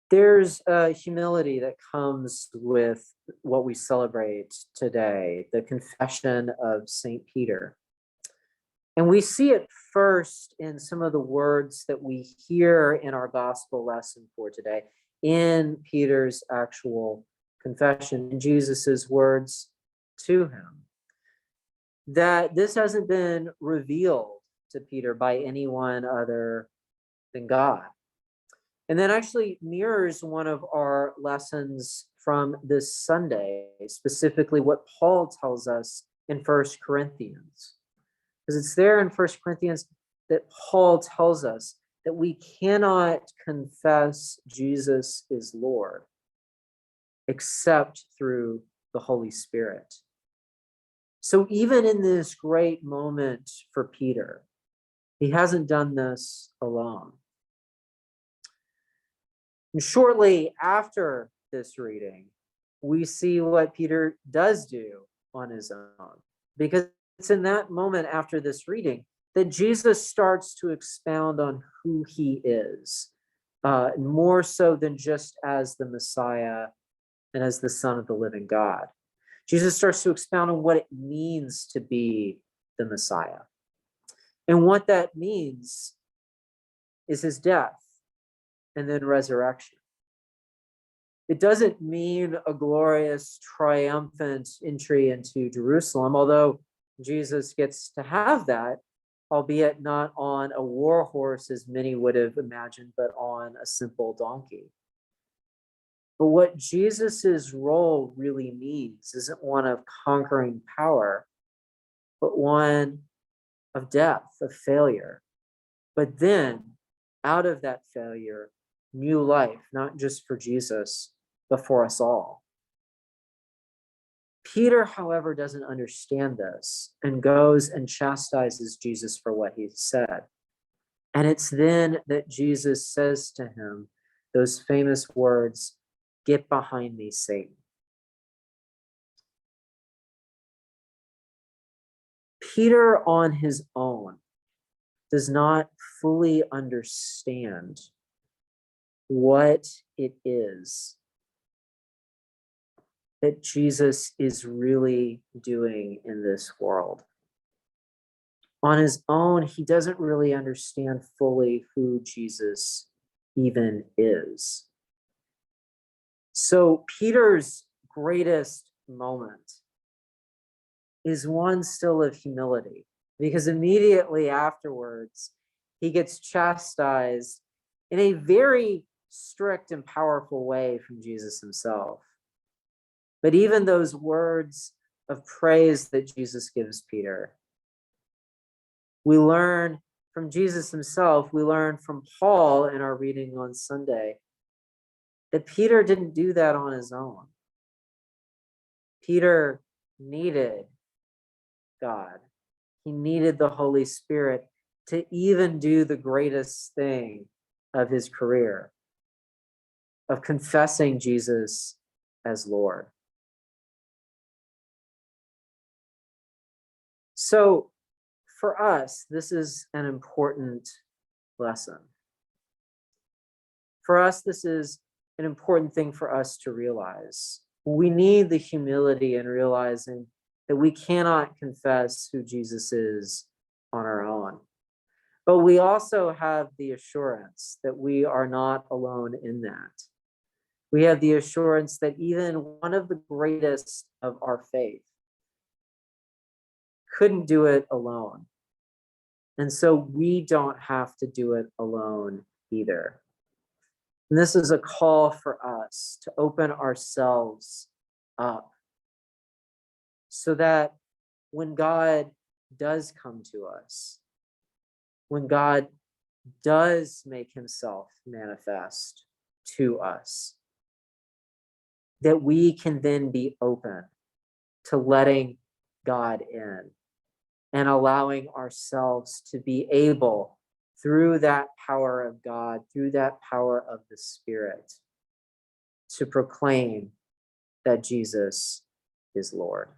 There's a humility that comes with what we celebrate today, the confession of St. Peter. And we see it first in some of the words that we hear in our gospel lesson for today, in Peter's actual confession, in Jesus's words to him. That this hasn't been revealed to Peter by anyone other than God. And that actually mirrors one of our lessons from this Sunday, specifically what Paul tells us in 1 Corinthians. Because it's there in 1 Corinthians that Paul tells us that we cannot confess Jesus is Lord except through the Holy Spirit. So even in this great moment for Peter, he hasn't done this alone. And shortly after this reading, we see what Peter does do on his own, because it's in that moment after this reading that Jesus starts to expound on who he is, more so than just as the Messiah and as the Son of the living God. Jesus starts to expound on what it means to be the Messiah. And what that means is his death and then resurrection. It doesn't mean a glorious, triumphant entry into Jerusalem, although Jesus gets to have that, albeit not on a war horse as many would have imagined, but on a simple donkey. But what Jesus's role really means isn't one of conquering power, but one of death, of failure. But then, out of that failure, new life, not just for Jesus, but for us all. Peter, however, doesn't understand this and goes and chastises Jesus for what he said. And it's then that Jesus says to him those famous words, "Get behind me, Satan." Peter on his own does not fully understand what it is that Jesus is really doing in this world. On his own, he doesn't really understand fully who Jesus even is. So Peter's greatest moment is one still of humility, because immediately afterwards, he gets chastised in a very strict and powerful way from Jesus himself. But even those words of praise that Jesus gives Peter, we learn from Jesus himself, we learn from Paul in our reading on Sunday, that Peter didn't do that on his own. Peter needed God. He needed the Holy Spirit to even do the greatest thing of his career, of confessing Jesus as Lord. So for us, this is an important lesson. For us, this is an important thing for us to realize. We need the humility in realizing that we cannot confess who Jesus is on our own. But we also have the assurance that we are not alone in that. We have the assurance that even one of the greatest of our faith couldn't do it alone. And so we don't have to do it alone either. And this is a call for us to open ourselves up so that when God does come to us, when God does make himself manifest to us, that we can then be open to letting God in and allowing ourselves to be able, through that power of God, through that power of the Spirit, to proclaim that Jesus is Lord.